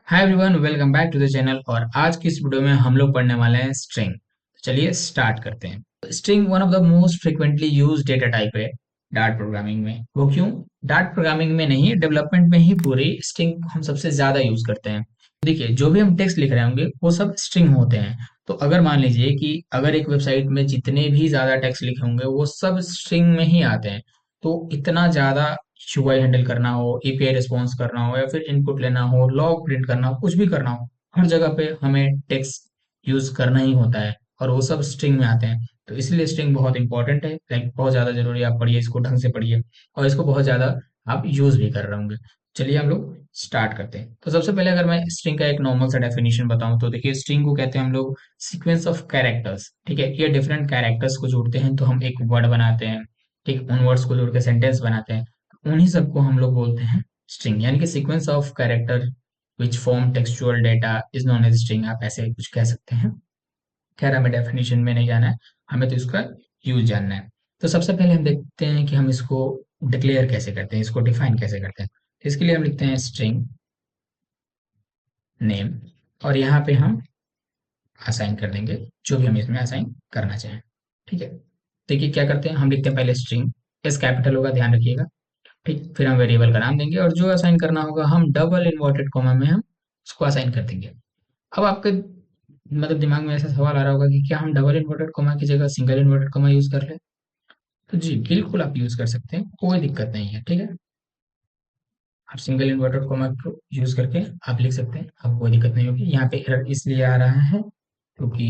Hi everyone, welcome back to the channel. और आज की इस वीडियो में हम लोग पढ़ने वाले हैं स्ट्रिंग। चलिए स्टार्ट करते हैं। String one of the most frequently used data type है डार्ट प्रोग्रामिंग में। वो क्यों? डार्ट प्रोग्रामिंग में नहीं, डेवलपमेंट में ही पूरी स्ट्रिंग हम सबसे ज्यादा यूज करते हैं। देखिए, जो भी हम टेक्स्ट लिख रहे होंगे वो सब स्ट्रिंग होते हैं। तो अगर मान लीजिए कि अगर एक वेबसाइट में जितने भी ज्यादा टेक्स्ट लिखे होंगे वो सब स्ट्रिंग में ही आते हैं, तो इतना ज्यादा यूआई हैंडल करना हो, एपीआई रिस्पॉन्स करना हो, या फिर इनपुट लेना हो, लॉग प्रिंट करना हो, कुछ भी करना हो, हर जगह पे हमें टेक्स्ट यूज करना ही होता है और वो सब स्ट्रिंग में आते हैं। तो इसलिए स्ट्रिंग बहुत इंपॉर्टेंट है, लाइक बहुत ज्यादा जरूरी है। आप पढ़िए, इसको ढंग से पढ़िए और इसको बहुत ज्यादा आप यूज भी कर रहे होंगे। चलिए हम लोग स्टार्ट करते हैं। तो सबसे पहले अगर मैं स्ट्रिंग का एक नॉर्मल सा डेफिनेशन बताऊं तो देखिए, स्ट्रिंग को कहते हैं हम लोग सीक्वेंस ऑफ कैरेक्टर्स। ठीक है, ये डिफरेंट कैरेक्टर्स को जोड़ते हैं तो हम एक वर्ड बनाते हैं। ठीक, उन वर्ड्स को जोड़ के सेंटेंस बनाते हैं। उन्हीं सबको हम लोग बोलते हैं स्ट्रिंग, यानी कि sequence of character which form textual data is known as string. आप ऐसे कुछ कह सकते हैं। खैर, हमें डेफिनेशन में नहीं जाना है, हमें तो इसका यूज जानना है। तो सबसे पहले हम देखते हैं कि हम इसको डिक्लेयर कैसे करते हैं, इसको डिफाइन कैसे करते हैं। तो इसके लिए हम लिखते हैं स्ट्रिंग नेम, और यहाँ पे हम असाइन कर देंगे जो भी हम इसमें असाइन करना चाहें। ठीक है, देखिए क्या करते हैं, हम लिखते हैं पहले स्ट्रिंग, एस कैपिटल होगा, ध्यान रखिएगा। ठीक, फिर हम वेरिएबल का नाम देंगे और जो असाइन करना होगा हम डबल इन्वर्टेड कॉमा में हम उसको असाइन कर देंगे। अब आपके मतलब दिमाग में ऐसा सवाल आ रहा होगा कि क्या हम डबल इन्वर्टेड कॉमा की जगह सिंगल इन्वर्टेड कॉमा यूज कर ले? तो जी बिल्कुल आप यूज कर सकते हैं, कोई दिक्कत नहीं है। ठीक है, आप सिंगल इन्वर्टेड कॉमा को यूज करके आप लिख सकते हैं, आपको कोई दिक्कत नहीं होगी। यहाँ पे एरर इसलिए आ रहा है क्योंकि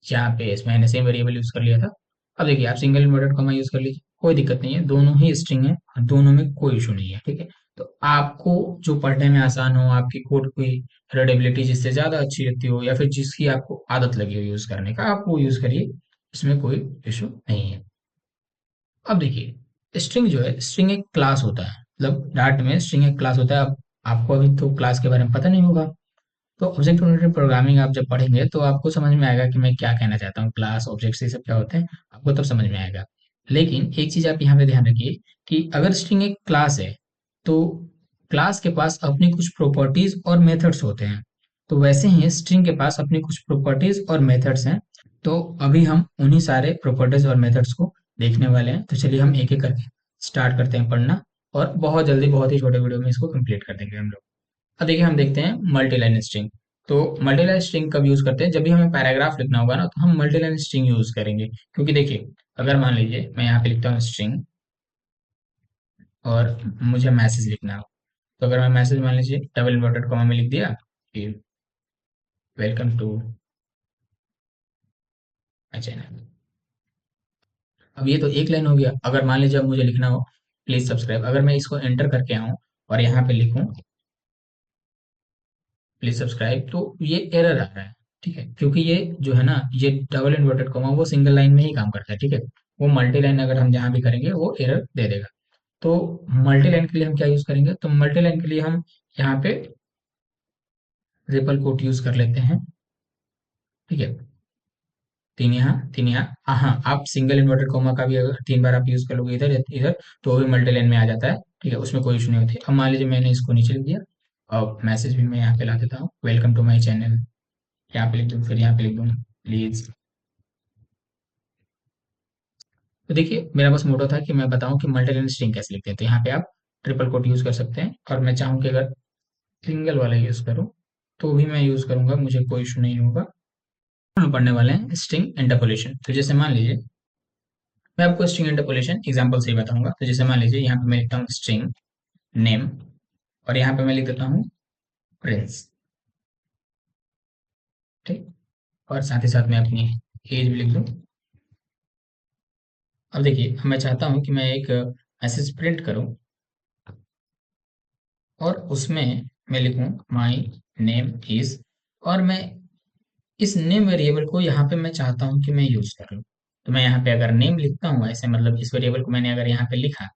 यहाँ पे इसमें मैंने सेम वेरिएबल यूज कर लिया था। अब देखिए, आप सिंगल इन्वर्टेड कॉमा यूज कर लीजिए, कोई दिक्कत नहीं है, दोनों ही स्ट्रिंग है और दोनों में कोई इशू नहीं है। ठीक है, तो आपको जो पढ़ने में आसान हो, आपकी कोड की रीडेबिलिटी जिससे ज्यादा अच्छी रहती हो, या फिर जिसकी आपको आदत लगी हो यूज करने का, आप वो यूज करिए, इसमें कोई इशू नहीं है। अब देखिए, स्ट्रिंग जो है, स्ट्रिंग एक क्लास होता है, मतलब डार्ट में स्ट्रिंग एक क्लास होता है। अब आपको अभी तो क्लास के बारे में पता नहीं होगा, तो ऑब्जेक्ट ओरिएंटेड प्रोग्रामिंग आप जब पढ़ेंगे तो आपको समझ में आएगा कि मैं क्या कहना चाहता हूँ। क्लास, ऑब्जेक्ट्स, ये सब क्या होते हैं, आपको तब समझ में आएगा। लेकिन एक चीज आप यहाँ पे ध्यान रखिए कि अगर स्ट्रिंग एक क्लास है तो क्लास के पास अपनी कुछ प्रॉपर्टीज और मेथड्स होते हैं। तो वैसे ही स्ट्रिंग के पास अपनी कुछ प्रॉपर्टीज और मेथड्स हैं। तो अभी हम उन्हीं सारे प्रॉपर्टीज और मेथड्स को देखने वाले हैं। तो चलिए हम एक एक करके स्टार्ट करते हैं पढ़ना, और बहुत जल्दी, बहुत ही छोटे वीडियो में इसको कंप्लीट कर देंगे हम लोग। अब देखिए, हम देखते हैं मल्टी लाइन स्ट्रिंग। तो मल्टी लाइन स्ट्रिंग कब यूज करते हैं? जब भी हमें पैराग्राफ लिखना होगा ना, तो हम मल्टी लाइन स्ट्रिंग यूज करेंगे। क्योंकि देखिए, अगर मान लीजिए मैं यहाँ पे लिखता हूँ स्ट्रिंग और मुझे मैसेज लिखना हो, तो अगर मैं मैसेज मान लीजिए डबल इन्वर्टेड कॉमा में लिख दिया कि वेलकम टू माय चैनल। अब ये तो एक लाइन हो गया। अगर मान लीजिए अब मुझे लिखना हो प्लीज सब्सक्राइब, अगर मैं इसको एंटर करके आऊँ और यहाँ पे लिखूं प्लीज सब्सक्राइब, तो ये एरर आ रहा है। ठीक है, क्योंकि ये जो है ना, ये डबल इन्वर्टेड कॉमा वो सिंगल लाइन में ही काम करता है। ठीक है, वो मल्टी लाइन अगर हम जहाँ भी करेंगे वो एरर दे देगा। तो मल्टी लाइन के लिए हम क्या यूज करेंगे? तो मल्टी लाइन के लिए हम यहाँ पे ट्रिपल कोट यूज कर लेते हैं। ठीक है, तीन यहाँ, तीन यहाँ। हाँ हाँ, आप सिंगल इन्वर्टेड कॉमा का भी अगर तीन बार आप यूज कर लोगे इधर इधर, तो वो भी मल्टी लाइन में आ जाता है। ठीक है, उसमें कोई इशू नहीं होती। अब मान लीजिए मैंने इसको नीचे लिख दिया, और मैसेज भी मैं यहाँ पे ला देता हूँ, वेलकम टू माई चैनल। यहाँ पे लिख दूँ, फिर यहाँ पे लिख दूँ प्लीज। तो देखिए, मेरा बस मोटो था कि मैं बताऊं कि मल्टी लाइन स्ट्रिंग कैसे लिखते हैं। तो यहाँ पे आप ट्रिपल कोट यूज कर सकते हैं, और मैं चाहूँ कि अगर सिंगल वाला यूज करूँ तो भी मैं यूज करूंगा, मुझे कोई इशू नहीं होगा। हम पढ़ने वाले हैं स्ट्रिंग इंटरपोलेशन। तो जैसे मान लीजिए, मैं आपको स्ट्रिंग इंटरपोलेशन एग्जांपल से ही बताऊंगा। तो जैसे मान लीजिए, यहाँ पे मैं लिखता हूँ स्ट्रिंग नेम, और यहाँ पे मैं लिख देता हूँ प्रिंस। ठीक, और साथ ही साथ मैं अपनी एज भी लिख दूँ। अब देखिए, मैं चाहता हूँ कि मैं एक मैसेज प्रिंट करूँ, और उसमें मैं लिखूँ माई नेम इज, और मैं इस नेम वेरिएबल को यहाँ पे मैं चाहता हूँ कि मैं यूज कर लूँ। तो मैं यहाँ पे अगर नेम लिखता हूँ ऐसे, मतलब इस वेरिएबल को मैंने अगर यहाँ पे लिखा,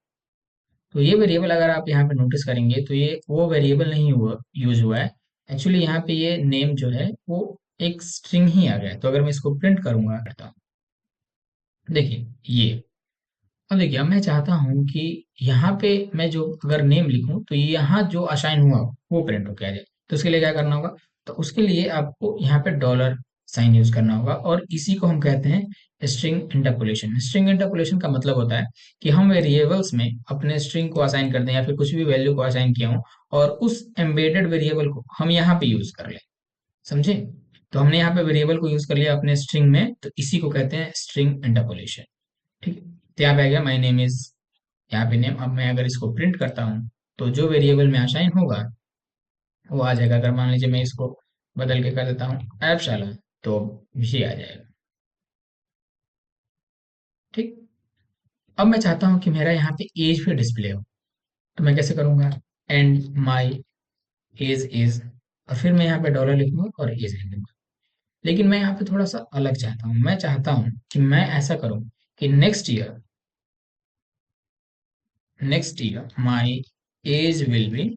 तो ये वेरिएबल अगर आप यहाँ पे नोटिस करेंगे तो ये वो वेरिएबल नहीं हुआ, यूज हुआ है। एक्चुअली यहाँ पे ये नेम जो है वो एक स्ट्रिंग ही आ गया है। तो अगर मैं इसको प्रिंट करूंगा, करता हूँ, देखिए ये, अब देखिए, अब मैं चाहता हूँ कि यहाँ पे मैं जो अगर नेम लिखूँ तो यहाँ जो असाइन हुआ वो प्रिंट होके आ जाए। तो उसके लिए क्या करना होगा? तो उसके लिए आपको यहाँ पे डॉलर साइन यूज करना होगा, और इसी को हम कहते हैं स्ट्रिंग इंटरपोलेशन। स्ट्रिंग इंटरपोलेशन का मतलब होता है कि हम वेरिएबल्स में अपने स्ट्रिंग को असाइन कर दें या फिर कुछ भी वैल्यू को असाइन किया हो, और उस एम्बेडेड वेरिएबल को हम यहाँ पे यूज कर लें। समझे? तो हमने यहाँ पे वेरिएबल को यूज कर लिया अपने स्ट्रिंग में, तो इसी को कहते हैं स्ट्रिंग इंटरपोलेशन। ठीक है? तो यहाँ पे आ गया माई नेम इज, यहाँ पे नेम। अब मैं अगर इसको प्रिंट करता हूँ तो जो वेरिएबल में असाइन होगा वो आ जाएगा। अगर मान लीजिए मैं इसको बदल के कर देता हूँ एप्सलॉन, तो ये आ जाएगा। ठीक। अब मैं चाहता हूँ कि मेरा यहाँ पे एज भी डिस्प्ले हो, तो मैं कैसे करूँगा? एंड माई एज इज, और फिर मैं यहाँ पे डॉलर लिखूंगा और एज लिख दूंगा। लेकिन मैं यहाँ पे थोड़ा सा अलग चाहता हूँ। मैं चाहता हूँ कि मैं ऐसा करूँ कि next year my age will be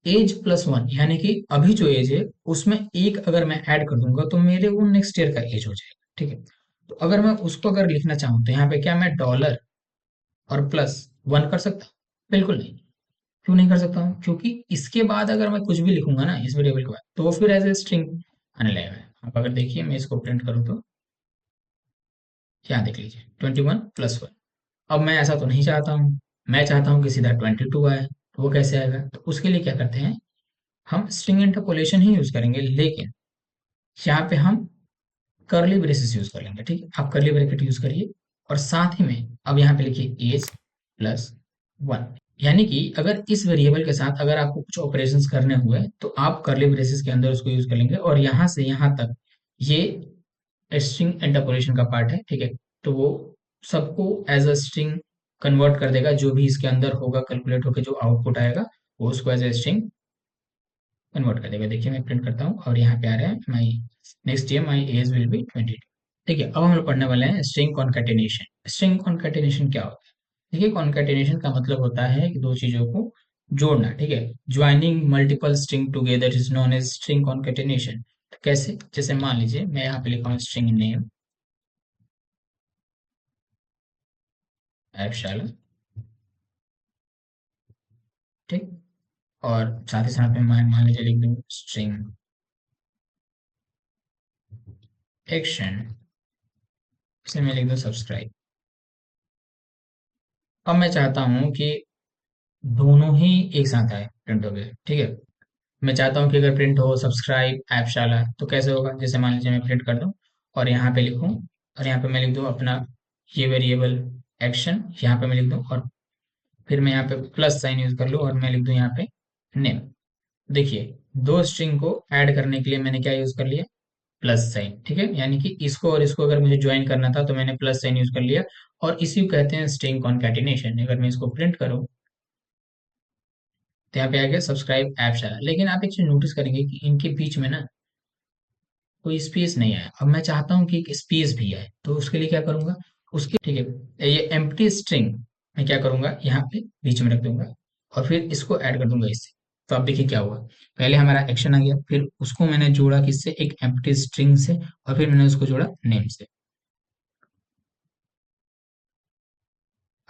age plus one, यानी कि अभी जो एज है उसमें एक अगर मैं ऐड कर दूंगा तो मेरे वो नेक्स्ट ईयर का एज हो जाएगा। ठीक है? तो अगर मैं उसको अगर लिखना चाहूँ तो यहाँ पे क्या मैं डॉलर और प्लस वन कर सकता हूँ? बिल्कुल नहीं। क्यों नहीं कर सकता हूँ? क्योंकि इसके बाद अगर मैं कुछ भी लिखूंगा ना इस वेरिएबल के बाद, तो वो फिर एज ए स्ट्रिंग आने लगेगा। आप अगर देखिए मैं इसको प्रिंट करूँ तो यहाँ देख लीजिए 21+1। अब मैं ऐसा तो नहीं चाहता हूँ। मैं चाहता हूँ कि सीधा 22 आए। तो वो कैसे आएगा? तो उसके लिए क्या करते हैं, हम स्ट्रिंग इंटरपोलेशन ही यूज करेंगे, लेकिन यहाँ पे हम कर्ली ब्रेसेस यूज कर लेंगे। ठीक है? आप कर्ली ब्रैकेट यूज करिए, और साथ ही में अब यहाँ पे लिखिए एज प्लस वन। यानी कि अगर इस वेरिएबल के साथ अगर आपको कुछ ऑपरेशंस करने हुए तो आप कर्ली ब्रेसेस के अंदर उसको यूज कर लेंगे, और यहाँ से यहाँ तक ये स्ट्रिंग इंटरपोलेशन का पार्ट है। ठीक है? तो वो सबको एज अ स्ट्रिंग कन्वर्ट कर देगा। जो भी इसके अंदर होगा कैलकुलेट होकर जो आउटपुट आएगा वो उसको एज ए स्ट्रिंग कन्वर्ट कर देगा। देखिए मैं प्रिंट करता हूँ और यहाँ पे आ रहा है my next year my age will B 22। ठीक है? अब हम लोग पढ़ने वाले हैं स्ट्रिंग कॉन्कैटिनेशन। स्ट्रिंग कॉन्कैटिनेशन क्या होता है? देखिए, कॉन्कैटिनेशन का मतलब होता है कि दो चीजों को जोड़ना। ठीक है? Joining multiple string together is known as string concatenation. कैसे? जैसे मान लीजिए मैं यहाँ पे लिखा हूँ स्ट्रिंग नेम एप्सलॉन। ठीक। और साथ ही साथ में मैं मान लीजिए लिख दूँ स्ट्रिंग एक्शन, इसे मैं लिख दूँ सब्सक्राइब। अब मैं चाहता हूँ कि दोनों ही एक साथ आए, प्रिंट हो गए। ठीक है? मैं चाहता हूँ कि अगर प्रिंट हो सब्सक्राइब ऐपशाला, तो कैसे होगा? जैसे मान लीजिए मैं प्रिंट कर दूँ और यहाँ पे लिखूँ, और यहाँ पे मैं लिख दूँ अपना ये वेरिएबल एक्शन, यहाँ पे मैं लिख दूँ, और फिर मैं यहाँ पे प्लस साइन यूज कर लूँ और मैं लिख दूँ यहाँ पे नेम। देखिए, दो स्ट्रिंग को ऐड करने के लिए मैंने क्या यूज कर लिया? Plus sign. ठीक है? यानी कि इसको और इसको अगर मुझे ज्वाइन करना था तो मैंने प्लस साइन यूज कर लिया, और इसी को कहते हैं स्ट्रिंग कॉन्कैटिनेशन। अगर मैं इसको प्रिंट करूँ तो यहाँ पे आ गया सब्सक्राइब ऐपशाला। लेकिन आप एक चीज नोटिस करेंगे कि इनके बीच में ना कोई स्पेस नहीं आया। अब मैं चाहता हूँ कि एक स्पेस भी आए, तो उसके लिए क्या करूंगा? उसके ठीक है, ये एम्प्टी स्ट्रिंग मैं क्या करूंगा, यहाँ पे बीच में रख दूंगा, और फिर इसको ऐड कर दूंगा इससे। तो आप देखिए क्या हुआ, पहले हमारा एक्शन आ गया, फिर उसको मैंने जोड़ा किससे? एक एम्प्टी स्ट्रिंग से, और फिर मैंने उसको जोड़ा नेम से।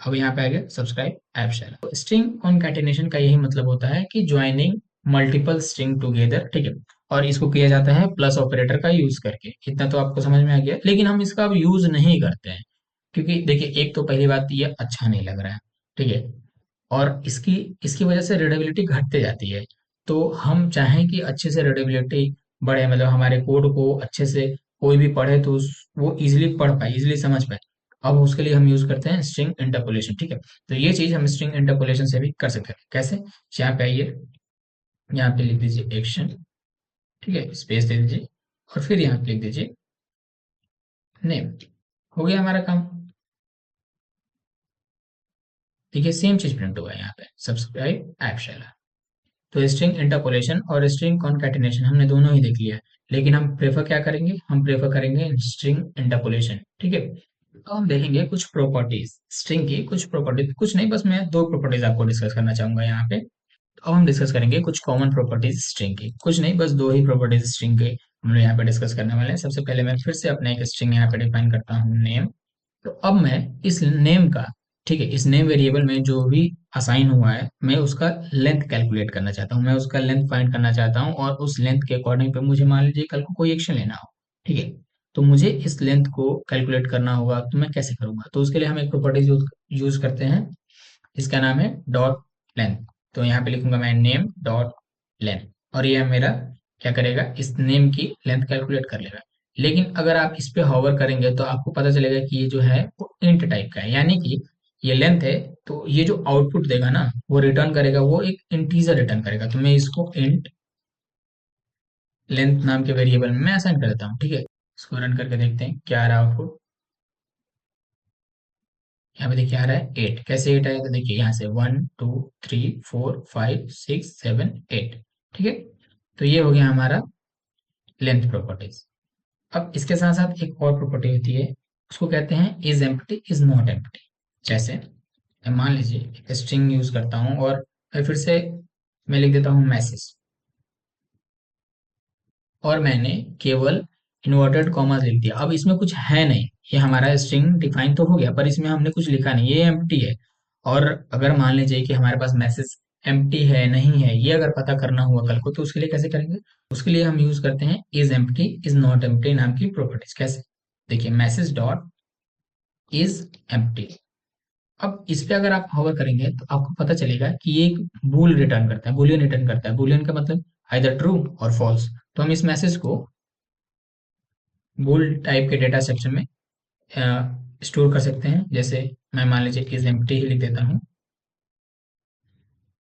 अब यहाँ पे आ गया सब्सक्राइब ऐपशाला। तो स्ट्रिंग कॉन्कैटिनेशन का यही मतलब होता है कि ज्वाइनिंग मल्टीपल स्ट्रिंग टुगेदर। ठीक है? और इसको किया जाता है प्लस ऑपरेटर का यूज करके। इतना तो आपको समझ में आ गया, लेकिन हम इसका अब यूज नहीं करते हैं, क्योंकि देखिए एक तो पहली बात ये अच्छा नहीं लग रहा है। ठीक है? और इसकी इसकी वजह से रीडेबिलिटी घटते जाती है। तो हम चाहें कि अच्छे से रीडेबिलिटी बढ़े, मतलब हमारे कोड को अच्छे से कोई भी पढ़े तो वो इजिली पढ़ पाए, इजिली समझ पाए। अब उसके लिए हम यूज करते हैं स्ट्रिंग इंटरपोलेशन। ठीक है? तो ये चीज हम स्ट्रिंग इंटरपोलेशन से भी कर सकते हैं। कैसे? यहाँ पे आइए, यहाँ पे लिख दीजिए एक्शन। ठीक है? स्पेस दे दीजिए, और फिर यहाँ पे लिख दीजिए नेम। हो गया हमारा काम। देखिए सेम चीज प्रिंट हुआ है यहाँ पे, सब्सक्राइब ऐपशाला। तो स्ट्रिंग इंटरपोलेशन और स्ट्रिंग कॉन्कैटिनेशन हमने दोनों ही देख लिया, लेकिन हम प्रेफर क्या करेंगे? हम प्रेफर करेंगे स्ट्रिंग इंटरपोलेशन। ठीक है? तो हम देखेंगे कुछ प्रॉपर्टीज स्ट्रिंग की, कुछ प्रॉपर्टीज, कुछ नहीं, बस मैं दो प्रॉपर्टीज आपको डिस्कस करना चाहूंगा यहाँ पे। तो अब हम डिस्कस करेंगे कुछ कॉमन प्रॉपर्टीज स्ट्रिंग की। कुछ नहीं, बस दो ही प्रॉपर्टीज स्ट्रिंग के हम लोग यहाँ पे डिस्कस करने वाले हैं। सबसे पहले मैं फिर से अपना एक स्ट्रिंग यहाँ पे डिफाइन करता हूँ नेम। तो अब मैं इस नेम का, ठीक है, इस नेम वेरिएबल में जो भी असाइन हुआ है मैं उसका लेंथ कैलकुलेट करना चाहता हूँ, मैं उसका लेंथ फाइंड करना चाहता हूँ, और उस लेंथ के अकॉर्डिंग पे मुझे मान लीजिए कल को कोई एक्शन लेना हो, ठीक है, तो मुझे इस लेंथ को कैलकुलेट करना होगा, तो मैं कैसे करूंगा? तो उसके लिए हम एक प्रॉपर्टीज यूज करते हैं, इसका नाम है डॉट लेंथ। तो यहाँ पे लिखूंगा मैं नेम डॉट लेंथ, और ये मेरा क्या करेगा, इस नेम की लेंथ कैलकुलेट कर लेगा। लेकिन अगर आप इस पे होवर करेंगे तो आपको पता चलेगा कि ये जो है वो इंट टाइप का है, यानी कि ये लेंथ है, तो ये जो आउटपुट देगा ना वो रिटर्न करेगा, वो एक इंटीजर रिटर्न करेगा। तो मैं इसको इंट लेंथ नाम के वेरिएबल में मैं असाइन कर देता हूँ, ठीक है। इसको रन करके देखते हैं क्या आ रहा है आउटपुट। यहाँ पे देखिए आ रहा है 8। कैसे 8 आया? तो देखिए यहाँ से 1 2 3 4 5 6 7 8, ठीक है। तो ये हो गया हमारा लेंथ प्रॉपर्टीज। अब इसके साथ साथ एक और प्रॉपर्टी होती है, उसको कहते हैं is empty is not empty. जैसे मैं मान लीजिए एक स्ट्रिंग यूज करता हूँ, और फिर से मैं लिख देता हूँ मैसेज, और मैंने केवल इन्वर्टेड कॉमास लिख दिया। अब इसमें कुछ है नहीं, ये हमारा स्ट्रिंग डिफाइन तो हो गया पर इसमें हमने कुछ लिखा नहीं, ये एम्प्टी है। और अगर मान लीजिए कि हमारे पास मैसेज एम्प्टी है नहीं है, ये अगर पता करना हुआ कल को, तो उसके लिए कैसे करेंगे? उसके लिए हम यूज करते हैं is empty is not empty नाम की प्रॉपर्टीज। कैसे? देखिए मैसेज डॉट इज एम्प्टी। अब इस पे अगर आप होवर करेंगे तो आपको पता चलेगा कि ये एक बूल रिटर्न करता है, बुलियन रिटर्न करता है। बुलियन का मतलब आइदर ट्रू और फॉल्स। तो हम इस मैसेज को बूल टाइप के डेटा सेक्शन में स्टोर कर सकते हैं। जैसे मैं मान लीजिए इज एम्प्टी ही लिख देता हूँ,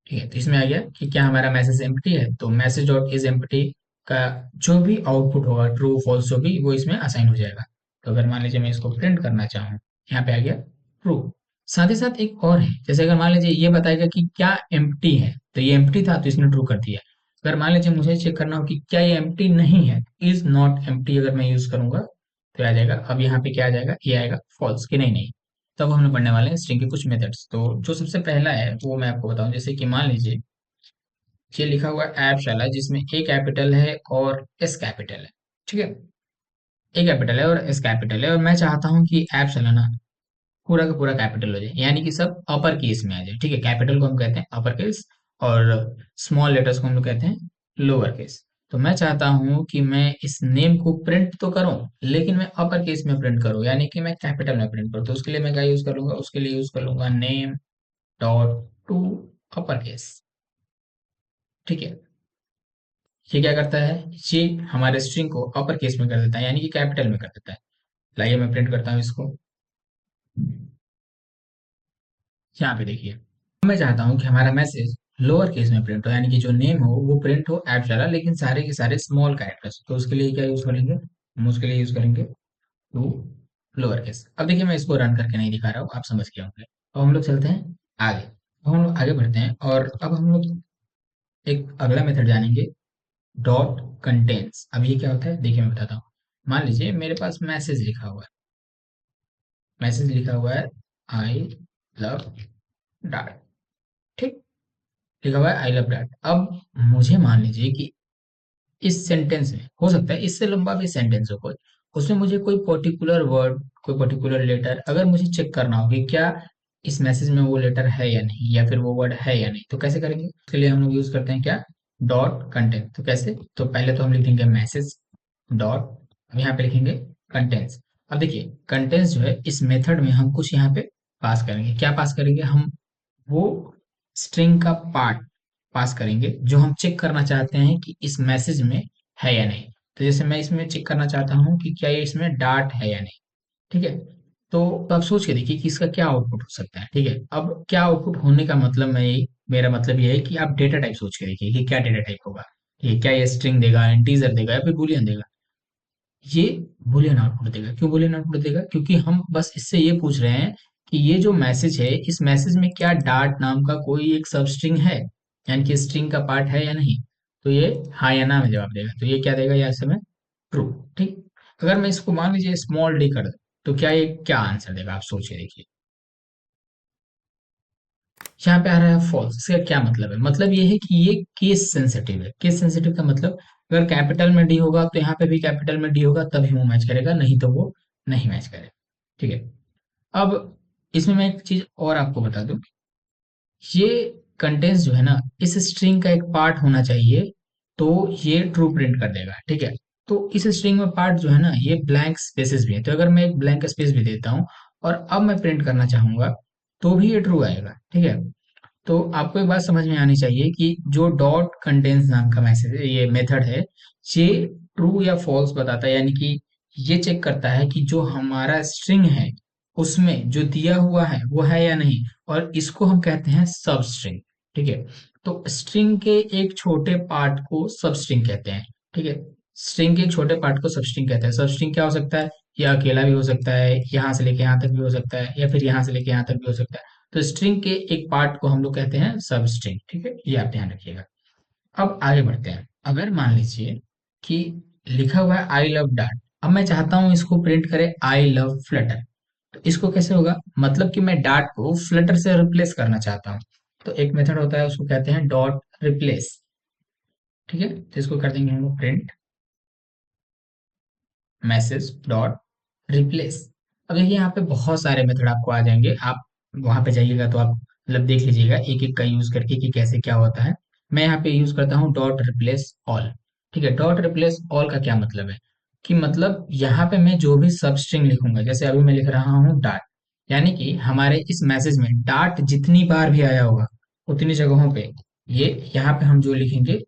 ठीक है। तो इसमें आ गया कि क्या हमारा मैसेज एम्प्टी है, तो मैसेज डॉट इज एम्प्टी का जो भी आउटपुट होगा ट्रू फॉल्स जो भी, वो इसमें असाइन हो जाएगा। तो अगर मान लीजिए मैं इसको प्रिंट करना चाहूँ, यहाँ पे आ गया ट्रू। साथ ही साथ एक और है, जैसे अगर मान लीजिए ये बताएगा कि क्या एम्प्टी है, तो ये एम्प्टी था तो इसने ट्रू कर दिया। अगर मान लीजिए मुझे चेक करना हो कि क्या ये एम्प्टी नहीं है, इज नॉट एम्प्टी अगर मैं यूज करूंगा तो आ जाएगा, अब यहाँ पे क्या आ जाएगा, ये आएगा फॉल्स कि नहीं नहीं। तब हम लोग पढ़ने वाले हैं स्ट्रिंग के कुछ मेथड्स। तो जो सबसे पहला है वो मैं आपको बताऊं, जैसे कि मान लीजिए ये लिखा हुआ ऐप शाला, जिसमें ए कैपिटल है और एस कैपिटल है, ठीक है। ए कैपिटल है और एस कैपिटल है, और मैं चाहता हूँ कि ऐप शाला ना पूरा का पूरा कैपिटल हो जाए, यानी कि सब अपर केस में आ जाए, ठीक है। कैपिटल को हम कहते हैं अपर केस, और स्मॉल लेटर्स को हम लोग कहते हैं लोअर केस। तो मैं चाहता हूँ कि मैं इस नेम को प्रिंट तो करूँ, लेकिन मैं अपर केस में प्रिंट करूँ, यानी कि मैं कैपिटल में प्रिंट करूँ। तो उसके लिए मैं क्या यूज कर लूंगा? उसके लिए यूज कर लूंगा name dot to upper case, ठीक है। ये क्या करता है? ये हमारे स्ट्रिंग को अपर केस में कर देता है, यानी कि कैपिटल में कर देता है। लाइए मैं प्रिंट करता हूँ इसको। यहाँ पे देखिए, मैं चाहता हूँ कि हमारा मैसेज लोअर केस में प्रिंट हो, यानी कि जो नेम हो वो प्रिंट हो ऐप वाला, लेकिन सारे के सारे स्मॉल कैरेक्टर्स। तो उसके लिए क्या यूज करेंगे? हम उसके लिए यूज करेंगे टू लोअर केस। अब देखिए मैं इसको रन करके नहीं दिखा रहा हूँ, आप समझ गए होंगे। अब हम लोग चलते हैं आगे। अब हम लोग आगे बढ़ते हैं, और अब हम लोग एक अगला मेथड जानेंगे, डॉट कंटेंट्स। अब ये क्या होता है देखिए मैं बताता हूँ। मान लीजिए मेरे पास मैसेज लिखा हुआ है, मैसेज लिखा हुआ है आई लव डॉट, ठीक, लिखा हुआ है आई लव डॉट। अब मुझे मान लीजिए कि इस सेंटेंस में, हो सकता है इससे लंबा भी सेंटेंस हो कोई, उसमें मुझे कोई पर्टिकुलर वर्ड, कोई पर्टिकुलर लेटर अगर मुझे चेक करना हो कि क्या इस मैसेज में वो लेटर है या नहीं, या फिर वो वर्ड है या नहीं, तो कैसे करेंगे? उसके लिए हम लोग यूज करते हैं क्या? Dot content. तो कैसे? तो पहले तो हम लिख देंगे मैसेज डॉट, अब यहाँ पे लिखेंगे कंटेंट्स। अब देखिए कंटेंट्स जो है इस मेथड में हम कुछ यहाँ पे पास करेंगे। क्या पास करेंगे? हम वो स्ट्रिंग का पार्ट पास करेंगे जो हम चेक करना चाहते हैं कि इस मैसेज में है या नहीं। तो जैसे मैं इसमें चेक करना चाहता हूँ कि क्या ये इसमें डाट है या नहीं, ठीक है। तो आप सोच के देखिए कि इसका क्या आउटपुट हो सकता है, ठीक है। अब क्या आउटपुट होने का मतलब मेरा मतलब ये है कि आप डेटा टाइप सोच के देखिए कि क्या डेटा टाइप होगा। ठीक है, क्या ये स्ट्रिंग देगा, इंटीजर देगा, या फिर बुलियन देगा? ये बुलियन आउटपुट देगा। क्यों बुलियन आउटपुट देगा? क्योंकि हम बस इससे ये पूछ रहे हैं कि ये जो मैसेज है, इस मैसेज में क्या डार्ट नाम का कोई एक सब स्ट्रिंग है, यानी कि स्ट्रिंग का पार्ट है या नहीं। तो ये हाँ या ना में जवाब देगा। तो ये क्या देगा? यहाँ से में ट्रू, ठीक। अगर मैं इसको मान लीजिए स्मॉल डी कर दूं, तो क्या ये क्या आंसर देगा? आप सोचिए देखिए। यहाँ पे आ रहा है फॉल्स। इसका क्या मतलब है? मतलब ये है कि ये केस सेंसिटिव है। केस सेंसिटिव का मतलब अगर कैपिटल में डी होगा तो यहाँ पे भी कैपिटल में डी होगा, तभी वो मैच करेगा, नहीं तो वो नहीं मैच करेगा, ठीक है। अब इसमें मैं एक चीज और आपको बता दूं, ये कंटेंट्स जो है ना, इस स्ट्रिंग का एक पार्ट होना चाहिए, तो ये ट्रू प्रिंट कर देगा, ठीक है। तो इस स्ट्रिंग में पार्ट जो है ना, ये ब्लैंक स्पेसेस भी है, तो अगर मैं एक ब्लैंक स्पेस भी देता हूँ और अब मैं प्रिंट करना चाहूंगा, तो भी ये ट्रू आएगा, ठीक है। तो आपको एक बात समझ में आनी चाहिए कि जो डॉट कंटेंट्स नाम का मैसेज है, ये मेथड है, ये ट्रू या फॉल्स बताता है, यानी कि ये चेक करता है कि जो हमारा स्ट्रिंग है उसमें जो दिया हुआ है वो है या नहीं, और इसको हम कहते हैं सब स्ट्रिंग, ठीक है। तो स्ट्रिंग के एक छोटे पार्ट को सब स्ट्रिंग कहते हैं, ठीक है। स्ट्रिंग के एक छोटे पार्ट को सब स्ट्रिंग कहते हैं। सब स्ट्रिंग क्या हो सकता है? ये अकेला भी हो सकता है, यहाँ से लेके यहाँ तक भी हो सकता है, या फिर यहाँ से लेके यहाँ तक भी हो सकता है। तो स्ट्रिंग के एक पार्ट को हम लोग कहते हैं सब स्ट्रिंग, ठीक है, ये आप ध्यान रखिएगा। अब आगे बढ़ते हैं। अगर मान लीजिए कि लिखा हुआ है आई लव डॉट, अब मैं चाहता हूं इसको प्रिंट करे आई लव फ्लटर, तो इसको कैसे होगा? मतलब कि मैं डॉट को फ्लटर से रिप्लेस करना चाहता हूँ, तो एक मेथड होता है, उसको कहते हैं डॉट रिप्लेस, ठीक है। तो इसको कर देंगे हम लोग प्रिंट मैसेज डॉट रिप्लेस। अब देखिए यहाँ पे बहुत सारे मेथड आपको आ जाएंगे, आप वहां पे जाइएगा तो आप मतलब देख लीजिएगा एक एक का यूज करके कि कैसे क्या होता है। मैं यहाँ पे यूज करता हूँ डॉट रिप्लेस ऑल, ठीक है। डॉट रिप्लेस ऑल का क्या मतलब है? कि मतलब यहाँ पे मैं जो भी सब स्ट्रिंग लिखूंगा, जैसे अभी मैं लिख रहा हूँ डाट, यानी कि हमारे इस मैसेज में डाट जितनी बार भी आया होगा उतनी जगहों पे ये यहाँ पे हम जो लिखेंगे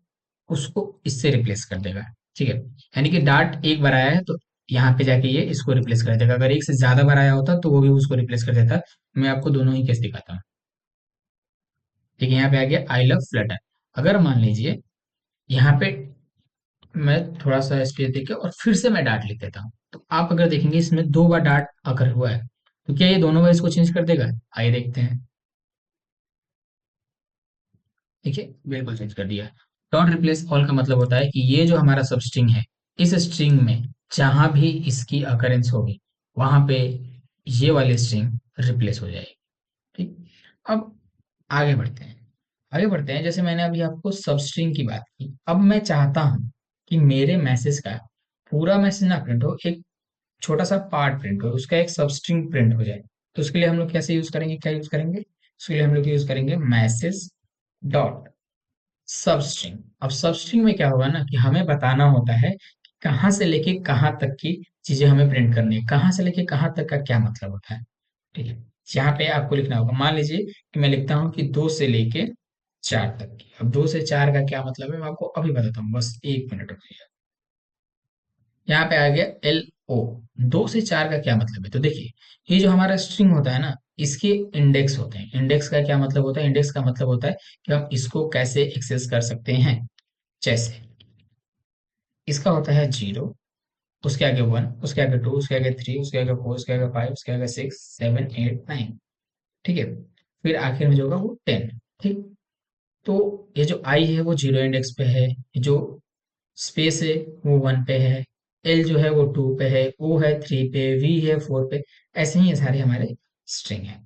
उसको इससे रिप्लेस कर देगा, ठीक है। यानी कि डार्ट एक बार आया है तो यहाँ पे जाके ये इसको रिप्लेस कर देगा, अगर एक से ज्यादा बार आया होता तो वो भी उसको रिप्लेस कर देता। मैं आपको दोनों ही केस दिखाता हूँ। ठीक है, यहाँ पे आ गया आई लव फ्लटर। अगर मान लीजिए यहाँ पे मैं थोड़ा सा स्पेस देके और फिर से मैं डार्ट लिख देता हूँ, तो आप अगर देखेंगे इसमें दो बार डार्ट अगर हुआ है, तो क्या ये दोनों बार इसको चेंज कर देगा? आइए देखते हैं। देखिए बिल्कुल चेंज कर दिया। डॉट रिप्लेस ऑल का मतलब होता है कि ये जो हमारा सब स्ट्रिंग है, इस स्ट्रिंग में जहां भी इसकी अकरेंस होगी वहां पे ये वाली स्ट्रिंग रिप्लेस हो जाएगी, ठीक। अब आगे बढ़ते हैं। आगे बढ़ते हैं, जैसे मैंने अभी आपको सब स्ट्रिंग की बात की, अब मैं चाहता हूं कि मेरे मैसेज का पूरा मैसेज ना प्रिंट हो, एक छोटा सा पार्ट प्रिंट हो, उसका एक सब स्ट्रिंग प्रिंट हो जाए। तो उसके लिए हम लोग कैसे यूज करेंगे, क्या यूज करेंगे? उसके लिए हम लोग यूज करेंगे मैसेज डॉट सब स्ट्रिंग। अब सब स्ट्रिंग में क्या होगा ना, कि हमें बताना होता है कि कहाँ से लेके कहाँ तक की चीजें हमें प्रिंट करनी है, कहाँ से लेके कहाँ तक का क्या मतलब होता है, ठीक है। यहाँ पे आपको लिखना होगा, मान लीजिए कि मैं लिखता हूँ कि 2 से लेके 4 तक की। अब 2 से 4 का क्या मतलब है मैं आपको अभी बताता हूँ, बस 1 मिनट रुकिए। यहाँ पे आ गया एल ओ। 2 से 4 का क्या मतलब है? तो देखिए, ये जो हमारा स्ट्रिंग होता है ना, इसके इंडेक्स होते हैं। इंडेक्स का क्या मतलब होता है? इंडेक्स का मतलब होता है कि हम इसको कैसे एक्सेस कर सकते हैं। जैसे इसका होता है 0, उसके आगे 1, उसके आगे 2, उसके आगे 3, उसके आगे 4, उसके आगे 5, उसके आगे 6, 7, 8, 9, ठीक है। फिर आखिर में जो होगा वो 10, ठीक। तो ये जो आई है वो 0 इंडेक्स पे है, ये जो स्पेस है वो 1 पे है, एल जो है वो 2 पे है, ओ है 3 पे, वी है 4 पे। ऐसे ही ये सारे हमारे स्ट्रिंग है।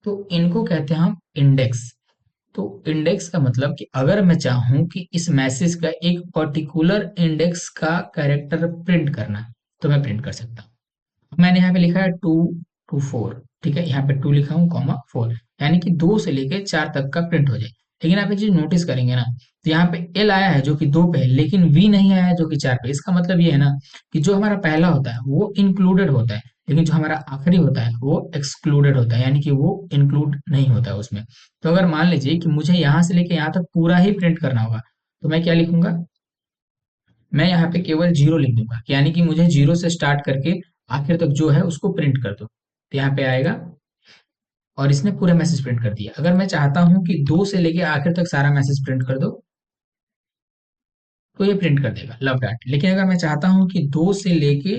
तो इनको कहते हैं हम इंडेक्स। तो इंडेक्स का मतलब कि अगर मैं चाहूं कि इस मैसेज का एक पर्टिकुलर इंडेक्स का कैरेक्टर प्रिंट करना, तो मैं प्रिंट कर सकता हूं। मैंने यहाँ पे लिखा है 2 to 4, ठीक है, यहाँ पे 2 लिखा हूँ कॉमा 4, यानी कि 2 से लेके 4 तक का प्रिंट हो जाए। लेकिन आप एक चीज नोटिस करेंगे ना, तो यहाँ पे एल आया है जो कि 2 पे है, लेकिन वी नहीं आया है जो कि 4 पे। इसका मतलब ये है ना कि जो हमारा पहला होता है वो इंक्लूडेड होता है, लेकिन जो हमारा आखिरी होता है वो एक्सक्लूडेड होता है, यानी कि वो इंक्लूड नहीं होता है उसमें। तो अगर मान लीजिए कि मुझे यहाँ से लेके यहाँ तक पूरा ही प्रिंट करना होगा, तो मैं क्या लिखूंगा? मैं यहाँ पे केवल 0 लिख दूंगा, यानी कि मुझे 0 से स्टार्ट करके आखिर तक जो है उसको प्रिंट कर दो, तो यहाँ पे आएगा और इसने पूरा मैसेज प्रिंट कर दिया। अगर मैं चाहता हूँ कि 2 से लेके आखिर तक सारा मैसेज प्रिंट कर दो, तो ये प्रिंट कर देगा लव डॉट। लेकिन अगर मैं चाहता हूँ कि 2 से लेके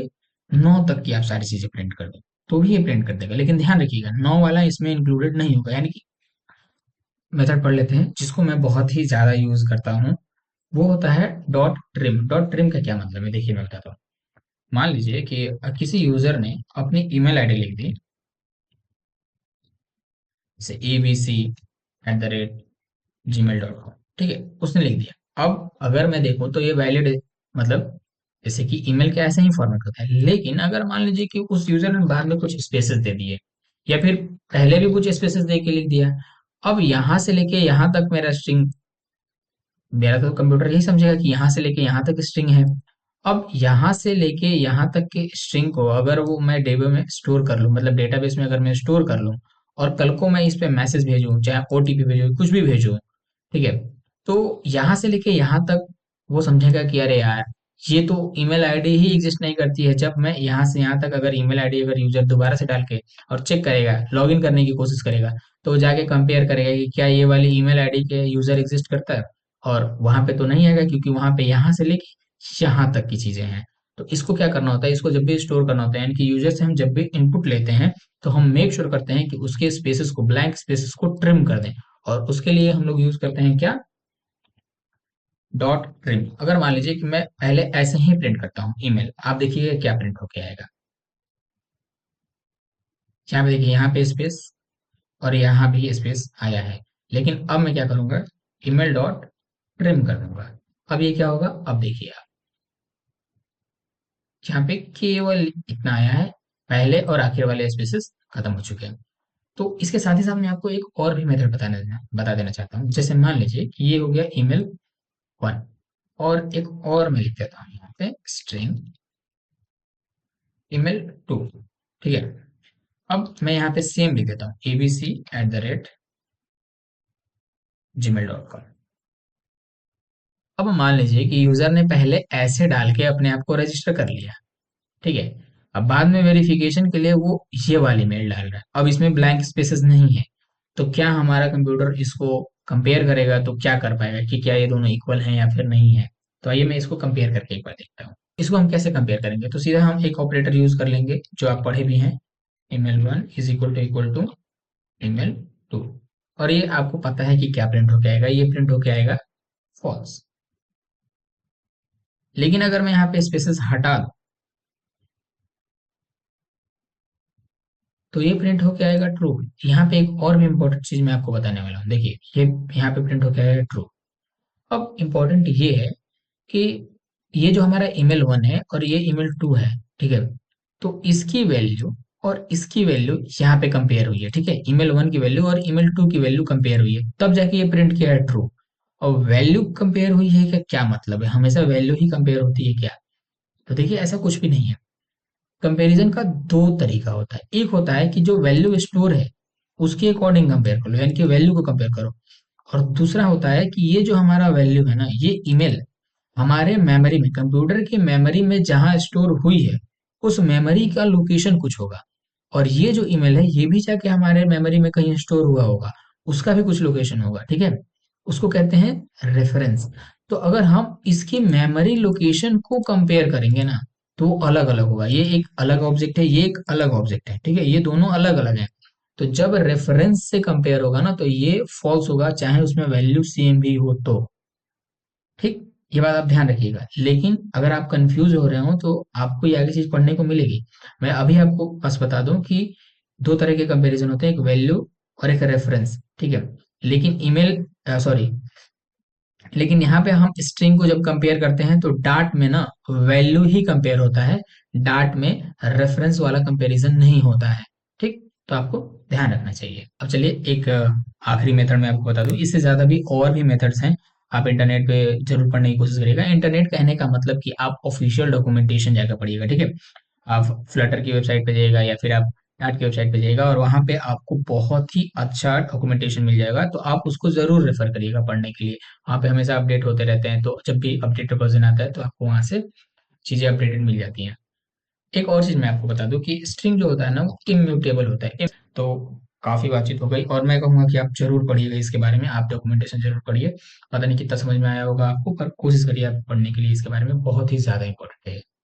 9 तक की आप सारी चीजें प्रिंट कर दो, तो भी ये प्रिंट कर देगा। लेकिन ध्यान रखिएगा 9 वाला इसमें इंक्लूडेड नहीं होगा। यानी कि मेथड पढ़ लेते हैं जिसको मैं बहुत ही ज्यादा यूज करता हूँ, वो होता है डॉट ट्रिम। डॉट ट्रिम का क्या मतलब है, देखिए मैं बताता हूँ। मान लीजिए कि किसी यूजर ने अपनी ईमेल आईडी लिख दी, जैसे abc@gmail.com, ठीक है, उसने लिख दिया। अब अगर मैं देखूं तो ये वैलिड, मतलब जैसे कि ईमेल का ऐसा ही फॉर्मेट होता है। लेकिन अगर मान लीजिए कि उस यूजर ने बाद में कुछ स्पेसेस दे दिए, या फिर पहले भी कुछ स्पेसेस दे के लिख दिया। अब यहाँ से लेके यहाँ तक मेरा स्ट्रिंग, मेरा तो कंप्यूटर यही समझेगा कि यहाँ से लेके यहाँ तक स्ट्रिंग है। अब यहाँ से लेके यहाँ तक के स्ट्रिंग को अगर वो मैं डेबे में स्टोर कर लूँ, मतलब डेटाबेस में अगर मैं स्टोर कर लूँ, और कल को मैं इस पे मैसेज भेजूँ, चाहे ओटीपी भेजूँ, कुछ भी भेजूँ, ठीक है, तो यहाँ से लेके यहाँ तक वो समझेगा कि अरे यार, ये तो ईमेल आईडी ही एग्जिस्ट नहीं करती है। जब मैं यहाँ से यहाँ तक अगर ईमेल आईडी अगर यूजर दोबारा से डाल के और चेक करेगा, लॉगिन करने की कोशिश करेगा, तो वो जाके कंपेयर करेगा कि क्या ये वाली ईमेल आईडी के यूजर एग्जिस्ट करता है, और वहां पे तो नहीं आएगा, क्योंकि वहां पे यहाँ से लेके यहाँ तक की चीजें हैं। तो इसको क्या करना होता है, इसको जब भी स्टोर करना होता है, यानी कि यूजर से हम जब भी इनपुट लेते हैं, तो हम मेक श्योर करते हैं कि उसके स्पेसेस को, ब्लैंक स्पेसेस को ट्रिम कर दें। और उसके लिए हम लोग यूज करते हैं क्या, डॉट ट्रिम। अगर मान लीजिए कि मैं पहले ऐसे ही प्रिंट करता हूँ ईमेल, आप देखिए क्या प्रिंट होके आएगा। यहाँ पे देखिए, यहाँ पे स्पेस और यहाँ भी स्पेस आया है। लेकिन अब मैं क्या करूंगा, ईमेल डॉट ट्रिम कर दूंगा। अब ये क्या होगा, अब देखिए आप, यहाँ पे केवल इतना आया है, पहले और आखिर वाले स्पेसेस खत्म हो चुके हैं। तो इसके साथ ही साथ मैं आपको एक और भी मेथड बता देना चाहता हूँ। जैसे मान लीजिए कि ये हो गया ईमेल 1, और एक और मैं लिख देता हूँ यहाँ पे स्ट्रिंग ईमेल 2, ठीक है। अब मैं यहाँ पे सेम लिख देता हूँ, abc@gmail.com। अब मान लीजिए कि यूजर ने पहले ऐसे डाल के अपने आप को रजिस्टर कर लिया, ठीक है। अब बाद में वेरिफिकेशन के लिए वो ये वाली मेल डाल रहा है, अब इसमें ब्लैंक स्पेसेस नहीं है, तो क्या हमारा कंप्यूटर इसको कंपेयर करेगा, तो क्या कर पाएगा कि क्या ये दोनों इक्वल हैं या फिर नहीं है। तो आइए मैं इसको कंपेयर करके एक बार देखता हूँ। इसको हम कैसे कंपेयर करेंगे, तो सीधा हम एक ऑपरेटर यूज कर लेंगे जो आप पढ़े भी हैं, email1 is equal to email2। और ये आपको पता है कि क्या प्रिंट होके आएगा, ये प्रिंट होके आएगा फॉल्स। लेकिन अगर मैं यहाँ पे स्पेसेस हटा दूं, तो ये प्रिंट होके आएगा ट्रू। यहाँ पे एक और भी इंपॉर्टेंट चीज मैं आपको बताने वाला हूँ, देखिए ये यहाँ पे प्रिंट होके आएगा ट्रू। अब इम्पोर्टेंट ये है कि ये जो हमारा ईमेल 1 है और ये ईमेल 2 है, ठीक है, तो इसकी वैल्यू और इसकी वैल्यू यहाँ पे कंपेयर हुई है, ठीक है। ईमेल 1 की वैल्यू और ईमेल 2 की वैल्यू कंपेयर हुई है, तब जाके ये प्रिंट किया है ट्रू। और वैल्यू कंपेयर हुई है क्या, क्या मतलब है, हमेशा वैल्यू ही कंपेयर होती है क्या? तो देखिए ऐसा कुछ भी नहीं है। कंपैरिजन का दो तरीका होता है, एक होता है कि जो वैल्यू स्टोर है उसके अकॉर्डिंग कंपेयर करो, यानी कि वैल्यू को कंपेयर करो। और दूसरा होता है कि ये जो हमारा वैल्यू है ना, ये ईमेल हमारे मेमोरी में, कंप्यूटर की मेमोरी में जहां स्टोर हुई है, उस मेमोरी का लोकेशन कुछ होगा। और ये जो ईमेल है ये भी जाके हमारे मेमोरी में कहीं स्टोर हुआ होगा, उसका भी कुछ लोकेशन होगा, ठीक है। उसको कहते हैं रेफरेंस। तो अगर हम इसकी मेमोरी लोकेशन को कंपेयर करेंगे ना, तो अलग अलग होगा। ये एक अलग ऑब्जेक्ट है, ये एक अलग ऑब्जेक्ट है, ठीक है, ये दोनों अलग अलग हैं। तो जब रेफरेंस से कंपेयर होगा ना, तो ये फॉल्स होगा, चाहे उसमें वैल्यू सेम भी हो तो। ठीक, ये बात आप ध्यान रखिएगा। लेकिन अगर आप कंफ्यूज हो रहे हो तो आपको ये आगे चीज पढ़ने को मिलेगी। मैं अभी आपको बस बता दूं कि दो तरह के कंपैरिजन होते हैं, एक वैल्यू और एक रेफरेंस, ठीक है। लेकिन ईमेल, सॉरी, लेकिन यहाँ पे हम स्ट्रिंग को जब कंपेयर करते हैं तो डाट में ना वैल्यू ही कंपेयर होता है, डाट में रेफरेंस वाला कंपैरिजन नहीं होता है। ठीक, तो आपको ध्यान रखना चाहिए। अब चलिए एक आखिरी मेथड मैं आपको बता दूं, इससे ज्यादा भी और भी मेथड्स हैं, आप इंटरनेट पे जरूर पढ़ने की कोशिश करिएगा। इंटरनेट कहने का मतलब कि आप ऑफिशियल डॉक्यूमेंटेशन जाकर पढ़िएगा, ठीक है। आप फ्लटर की वेबसाइट पे जाइएगा या फिर आप डाट की वेबसाइट पे जाइएगा, और वहां पे आपको बहुत ही अच्छा डॉक्यूमेंटेशन मिल जाएगा, तो आप उसको जरूर रेफर करिएगा पढ़ने के लिए। वहाँ पे हमेशा अपडेट होते रहते हैं, तो जब भी अपडेटेड वर्जन आता है तो आपको वहाँ से चीजें अपडेटेड मिल जाती हैं। एक और चीज मैं आपको बता दूं कि स्ट्रिंग जो होता है ना, वो इम्यूटेबल होता है। तो काफी बातचीत हो गई, और मैं कहूंगा कि आप जरूर पढ़िएगा इसके बारे में, आप डॉक्यूमेंटेशन जरूर पढ़िए। पता नहीं कितना समझ में आया होगा आपको, पर कोशिश करिए आप पढ़ने के लिए, इसके बारे में बहुत ही ज्यादा इंपॉर्टेंट है।